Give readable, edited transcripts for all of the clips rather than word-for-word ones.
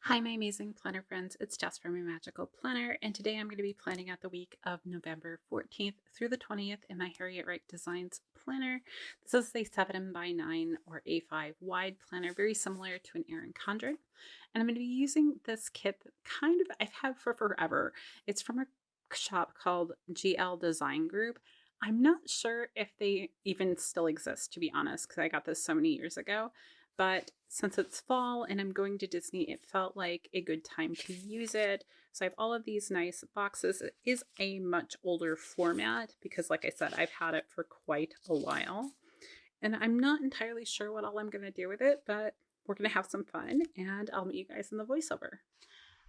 Hi, my amazing planner friends. It's Jess from your Magical Planner, and today I'm going to be planning out the week of November 14th through the 20th in my Harriet Wright Designs planner. This is a 7 by 9 or A5 wide planner, very similar to an Erin Condren. And I'm going to be using this kit that I've had for forever. It's from a shop called GL Design Group. I'm not sure if they even still exist, to be honest, because I got this so many years ago. But since it's fall and I'm going to Disney, it felt like a good time to use it. So I have all of these nice boxes. It is a much older format because, like I said, I've had it for quite a while. And I'm not entirely sure what all I'm going to do with it, but we're going to have some fun and I'll meet you guys in the voiceover.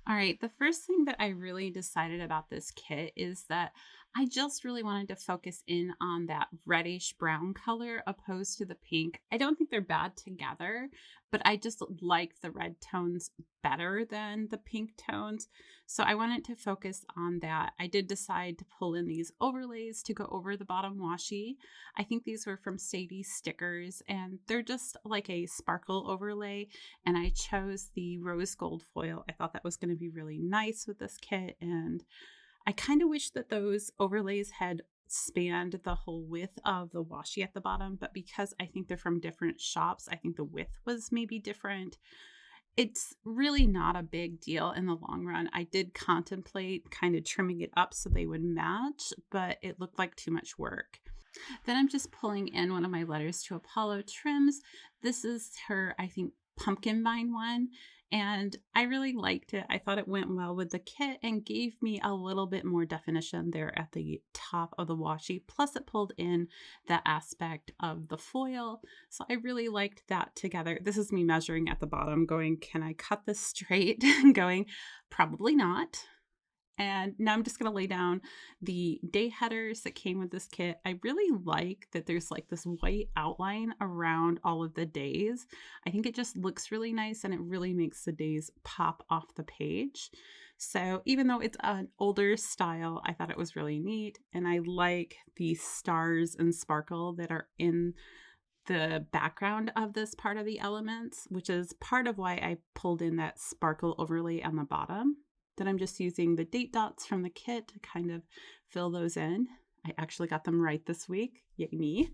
All right, the first thing that I really decided about this kit is that I just really wanted to focus in on that reddish brown color opposed to the pink. I don't think they're bad together, but I just like the red tones better than the pink tones. So I wanted to focus on that. I did decide to pull in these overlays to go over the bottom washi. I think these were from Sadie Stickers, and they're just like a sparkle overlay, and I chose the rose gold foil. I thought that was going to be really nice with this kit, and I kind of wish that those overlays had spanned the whole width of the washi at the bottom, but because I think they're from different shops, I think the width was maybe different. It's really not a big deal in the long run. I did contemplate kind of trimming it up so they would match, but it looked like too much work. Then I'm just pulling in one of my Letters to Apollo trims. This is her, I think, pumpkin vine one. And I really liked it. I thought it went well with the kit and gave me a little bit more definition there at the top of the washi. Plus it pulled in that aspect of the foil. So I really liked that together. This is me measuring at the bottom going, can I cut this straight? Going, probably not. And now I'm just going to lay down the day headers that came with this kit. I really like that there's like this white outline around all of the days. I think it just looks really nice and it really makes the days pop off the page. So even though it's an older style, I thought it was really neat. And I like the stars and sparkle that are in the background of this part of the elements, which is part of why I pulled in that sparkle overlay on the bottom. Then I'm just using the date dots from the kit to kind of fill those in. I actually got them right this week. Yay me.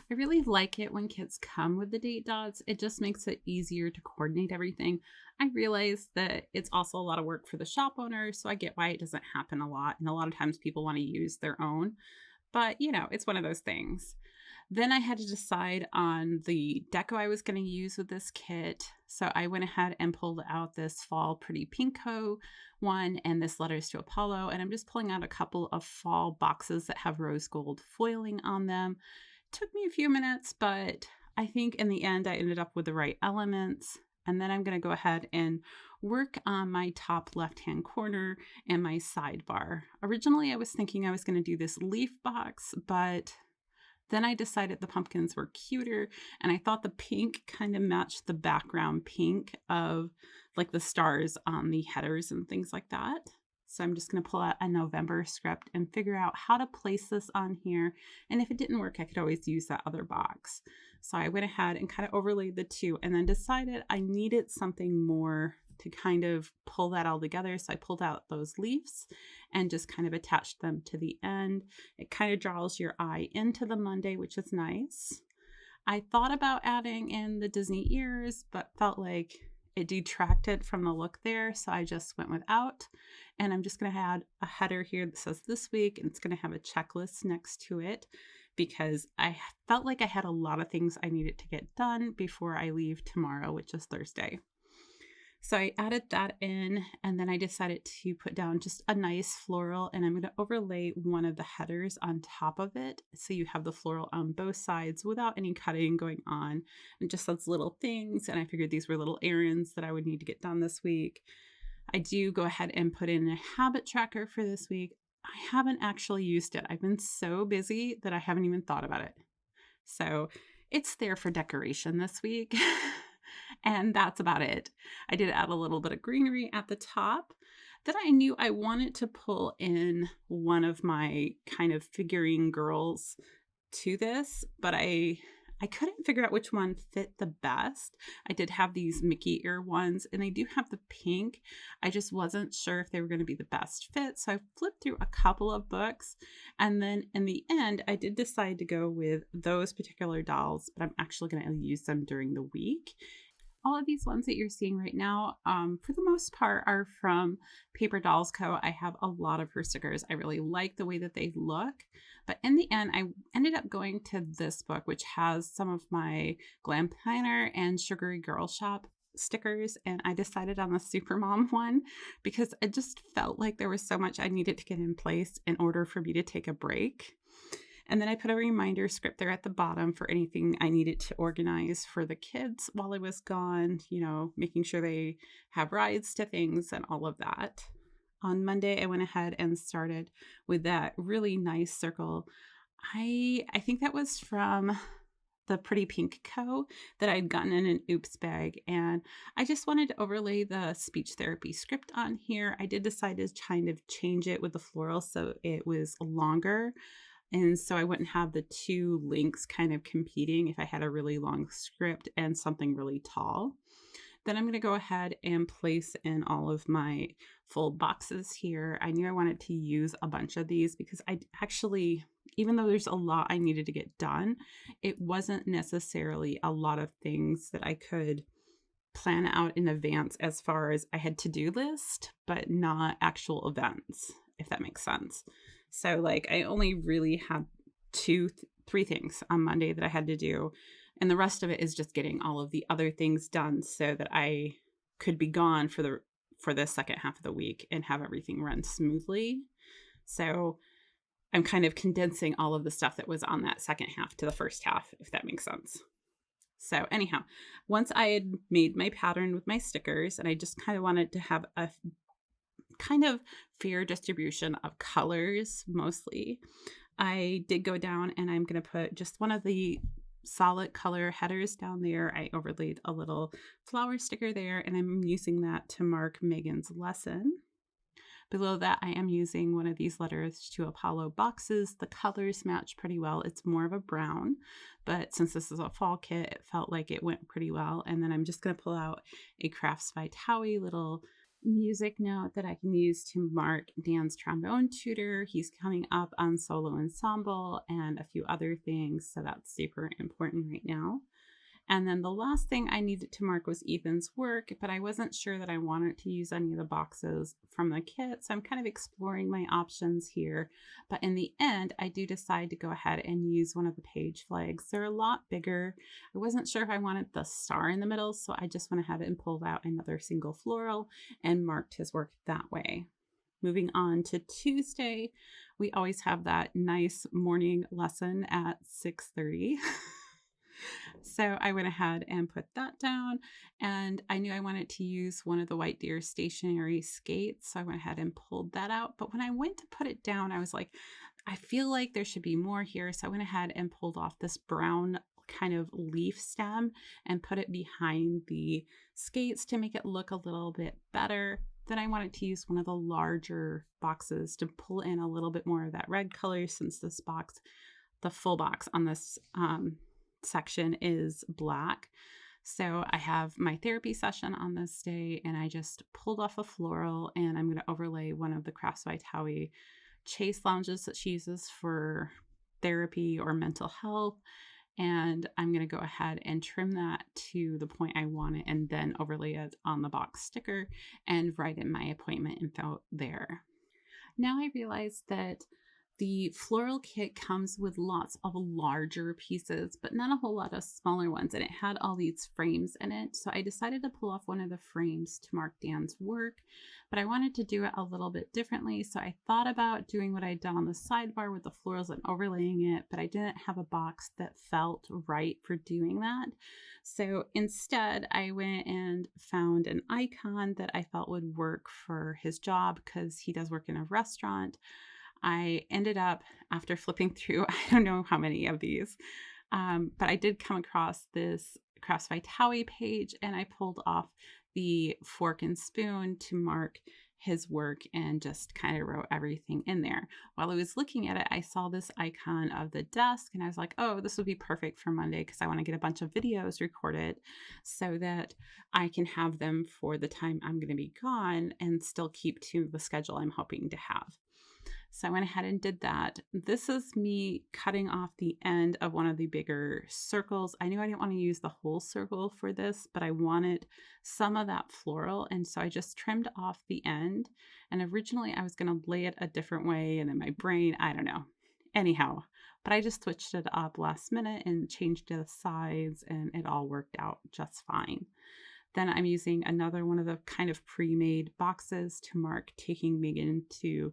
I really like it when kits come with the date dots. It just makes it easier to coordinate everything. I realize that it's also a lot of work for the shop owner, so I get why it doesn't happen a lot. And a lot of times people want to use their own, but it's one of those things. Then I had to decide on the deco I was going to use with this kit. So I went ahead and pulled out this fall Pretty Pinko one and this Letters to Apollo. And I'm just pulling out a couple of fall boxes that have rose gold foiling on them. It took me a few minutes, but I think in the end I ended up with the right elements. And then I'm going to go ahead and work on my top left-hand corner and my sidebar. Originally, I was thinking I was going to do this leaf box, but then I decided the pumpkins were cuter, and I thought the pink kind of matched the background pink of like the stars on the headers and things like that. So I'm just going to pull out a November script and figure out how to place this on here. And if it didn't work, I could always use that other box. So I went ahead and kind of overlaid the two and then decided I needed something more to kind of pull that all together. So I pulled out those leaves and just kind of attached them to the end. It kind of draws your eye into the Monday, which is nice. I thought about adding in the Disney ears, but felt like it detracted from the look there. So I just went without. And I'm just going to add a header here that says this week, and it's going to have a checklist next to it because I felt like I had a lot of things I needed to get done before I leave tomorrow, which is Thursday. So I added that in, and then I decided to put down just a nice floral, and I'm going to overlay one of the headers on top of it. So you have the floral on both sides without any cutting going on, and just those little things. And I figured these were little errands that I would need to get done this week. I do go ahead and put in a habit tracker for this week. I haven't actually used it. I've been so busy that I haven't even thought about it. So it's there for decoration this week. And that's about it. I did add a little bit of greenery at the top. Then I knew I wanted to pull in one of my kind of figurine girls to this, but I I couldn't figure out which one fit the best. I did have these Mickey ear ones, and I do have the pink. I just wasn't sure if they were going to be the best fit. So I flipped through a couple of books. And then in the end, I did decide to go with those particular dolls, but I'm actually going to use them during the week. All of these ones that you're seeing right now, for the most part, are from Paper Dolls Co. I have a lot of her stickers. I really like the way that they look. But in the end, I ended up going to this book, which has some of my Glam Planner and Sugary Girl Shop stickers. And I decided on the Supermom one because I just felt like there was so much I needed to get in place in order for me to take a break. And then I put a reminder script there at the bottom for anything I needed to organize for the kids while I was gone, making sure they have rides to things and all of that. On Monday, I went ahead and started with that really nice circle. I think that was from the Pretty Pink Co. that I'd gotten in an oops bag. And I just wanted to overlay the speech therapy script on here. I did decide to kind of change it with the floral so it was longer. And so I wouldn't have the two links kind of competing if I had a really long script and something really tall. Then I'm going to go ahead and place in all of my full boxes here. I knew I wanted to use a bunch of these because I actually, even though there's a lot I needed to get done, it wasn't necessarily a lot of things that I could plan out in advance as far as I had to-do list, but not actual events, if that makes sense. So like I only really had three things on Monday that I had to do. And the rest of it is just getting all of the other things done so that I could be gone for the second half of the week and have everything run smoothly. So I'm kind of condensing all of the stuff that was on that second half to the first half, if that makes sense. So anyhow, once I had made my pattern with my stickers and I just kind of wanted to have a kind of fair distribution of colors mostly, I did go down and I'm going to put just one of the solid color headers down there. I overlaid a little flower sticker there and I'm using that to mark Megan's lesson. Below that, I am using one of these Letters to Apollo boxes. The colors match pretty well. It's more of a brown, but since this is a fall kit, it felt like it went pretty well. And then I'm just going to pull out a Crafts by Towie little music note that I can use to mark Dan's trombone tutor. He's coming up on solo ensemble and a few other things, so that's super important right now. And then the last thing I needed to mark was Ethan's work, but I wasn't sure that I wanted to use any of the boxes from the kit, so I'm kind of exploring my options here. But in the end, I do decide to go ahead and use one of the page flags. They're a lot bigger. I wasn't sure if I wanted the star in the middle, so I just went ahead and pulled out another single floral and marked his work that way. Moving on to Tuesday, we always have that nice morning lesson at 6:30. So I went ahead and put that down, and I knew I wanted to use one of the White Deer stationary skates. So I went ahead and pulled that out. But when I went to put it down, I was like, I feel like there should be more here. So I went ahead and pulled off this brown kind of leaf stem and put it behind the skates to make it look a little bit better. Then I wanted to use one of the larger boxes to pull in a little bit more of that red color, since this box, the full box on this section is black. So I have my therapy session on this day, and I just pulled off a floral, and I'm going to overlay one of the Crafts by Towie chase lounges that she uses for therapy or mental health. And I'm going to go ahead and trim that to the point I want it, and then overlay it on the box sticker and write in my appointment info there. Now I realize that the floral kit comes with lots of larger pieces, but not a whole lot of smaller ones, and it had all these frames in it. So I decided to pull off one of the frames to mark Dan's work, but I wanted to do it a little bit differently. So I thought about doing what I'd done on the sidebar with the florals and overlaying it, but I didn't have a box that felt right for doing that. So instead, I went and found an icon that I felt would work for his job, because he does work in a restaurant. I ended up, after flipping through, I don't know how many of these, but I did come across this Crafts by Towie page, and I pulled off the fork and spoon to mark his work and just kind of wrote everything in there. While I was looking at it, I saw this icon of the desk and I was like, oh, this would be perfect for Monday because I want to get a bunch of videos recorded so that I can have them for the time I'm going to be gone and still keep to the schedule I'm hoping to have. So I went ahead and did that. This is me cutting off the end of one of the bigger circles. I knew I didn't want to use the whole circle for this, but I wanted some of that floral. And so I just trimmed off the end. And originally I was going to lay it a different way. And then my brain, I don't know. Anyhow, but I just switched it up last minute and changed the sides and it all worked out just fine. Then I'm using another one of the kind of pre-made boxes to mark taking Megan to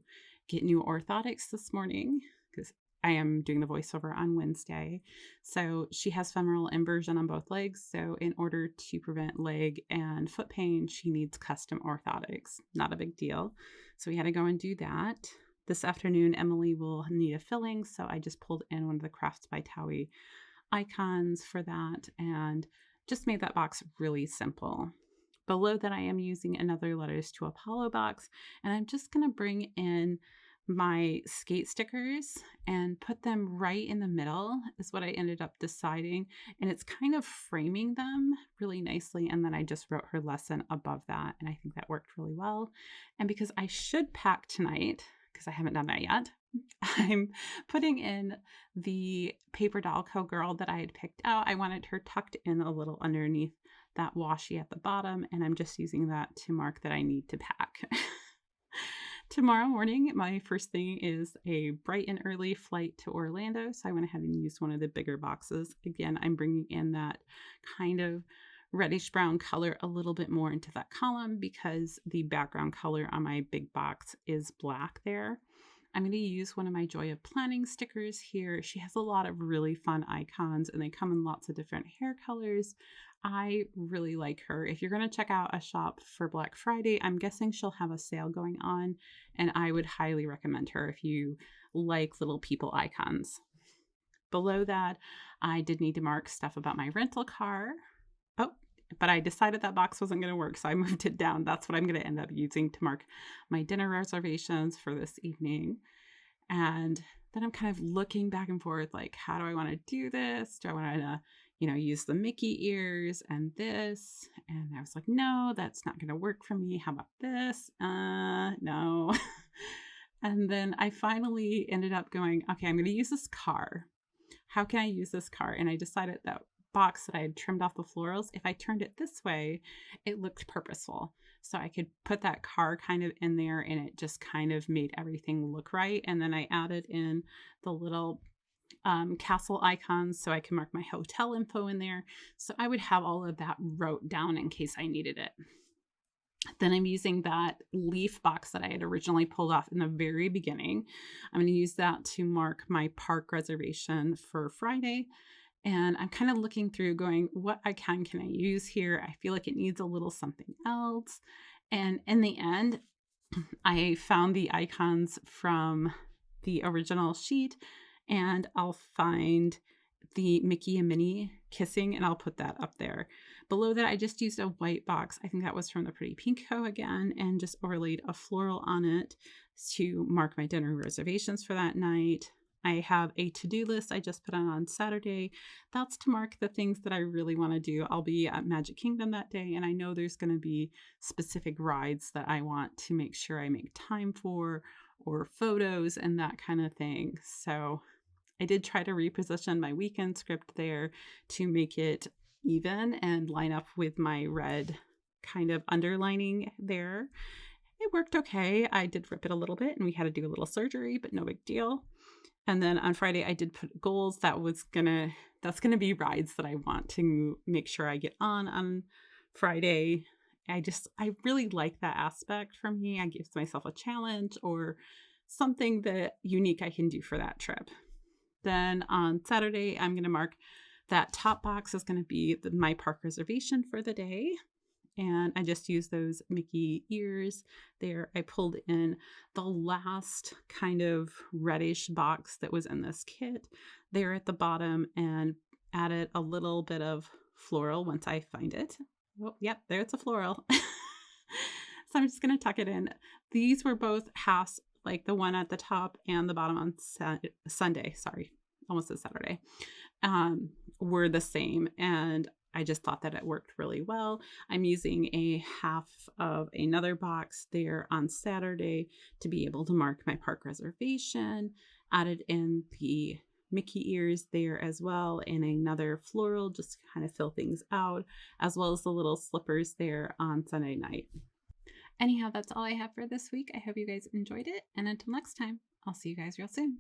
get new orthotics this morning because I am doing the voiceover on Wednesday. So she has femoral inversion on both legs. So in order to prevent leg and foot pain, she needs custom orthotics. Not a big deal. So we had to go and do that. This afternoon, Emily will need a filling. So I just pulled in one of the Crafts by Towie icons for that and just made that box really simple. Below that, I am using another Letters to Apollo box, and I'm just going to bring in my skate stickers and put them right in the middle is what I ended up deciding. And it's kind of framing them really nicely. And then I just wrote her lesson above that. And I think that worked really well. And because I should pack tonight, because I haven't done that yet, I'm putting in the paper doll co-girl that I had picked out. I wanted her tucked in a little underneath that washi at the bottom, and I'm just using that to mark that I need to pack. Tomorrow morning, my first thing is a bright and early flight to Orlando, so I went ahead and used one of the bigger boxes. Again, I'm bringing in that kind of reddish brown color a little bit more into that column because the background color on my big box is black there. I'm going to use one of my Joy of Planning stickers here. She has a lot of really fun icons and they come in lots of different hair colors. I really like her. If you're going to check out a shop for Black Friday, I'm guessing she'll have a sale going on and I would highly recommend her if you like little people icons. Below that, I did need to mark stuff about my rental car. Oh, but I decided that box wasn't going to work, so I moved it down. That's what I'm going to end up using to mark my dinner reservations for this evening. And then I'm kind of looking back and forth, like, how do I want to do this? Do I want to, use the Mickey ears and this? And I was like, no, that's not going to work for me. How about this? No. And then I finally ended up going, okay, I'm going to use this car. How can I use this car? And I decided that box that I had trimmed off the florals, if I turned it this way, it looked purposeful. So I could put that car kind of in there and it just kind of made everything look right. And then I added in the little castle icons so I can mark my hotel info in there. So I would have all of that wrote down in case I needed it. Then I'm using that leaf box that I had originally pulled off in the very beginning. I'm going to use that to mark my park reservation for Friday. And I'm kind of looking through going, what can I use here? I feel like it needs a little something else. And in the end, I found the icons from the original sheet and I'll find the Mickey and Minnie kissing and I'll put that up there. Below that, I just used a white box. I think that was from the Pretty Pink Co. again, and just overlaid a floral on it to mark my dinner reservations for that night. I have a to-do list I just put on Saturday. That's to mark the things that I really want to do. I'll be at Magic Kingdom that day, and I know there's going to be specific rides that I want to make sure I make time for, or photos and that kind of thing. So I did try to reposition my weekend script there to make it even and line up with my red kind of underlining there. It worked okay. I did rip it a little bit and we had to do a little surgery, but no big deal. And then on Friday, I did put goals that's gonna be rides that I want to make sure I get on Friday. I really like that aspect for me. I give myself a challenge or something that unique I can do for that trip. Then on Saturday, I'm going to mark that top box is going to be my park reservation for the day. And I just used those Mickey ears there. I pulled in the last kind of reddish box that was in this kit there at the bottom and added a little bit of floral once I find it. Oh, yep, there's a floral. So I'm just going to tuck it in. These were both halves, like the one at the top and the bottom on Sunday. Sorry, almost said Saturday. Um, were the same. And I just thought that it worked really well. I'm using a half of another box there on Saturday to be able to mark my park reservation. Added in the Mickey ears there as well, and another floral just to kind of fill things out, as well as the little slippers there on Sunday night. Anyhow, that's all I have for this week. I hope you guys enjoyed it, and until next time, I'll see you guys real soon.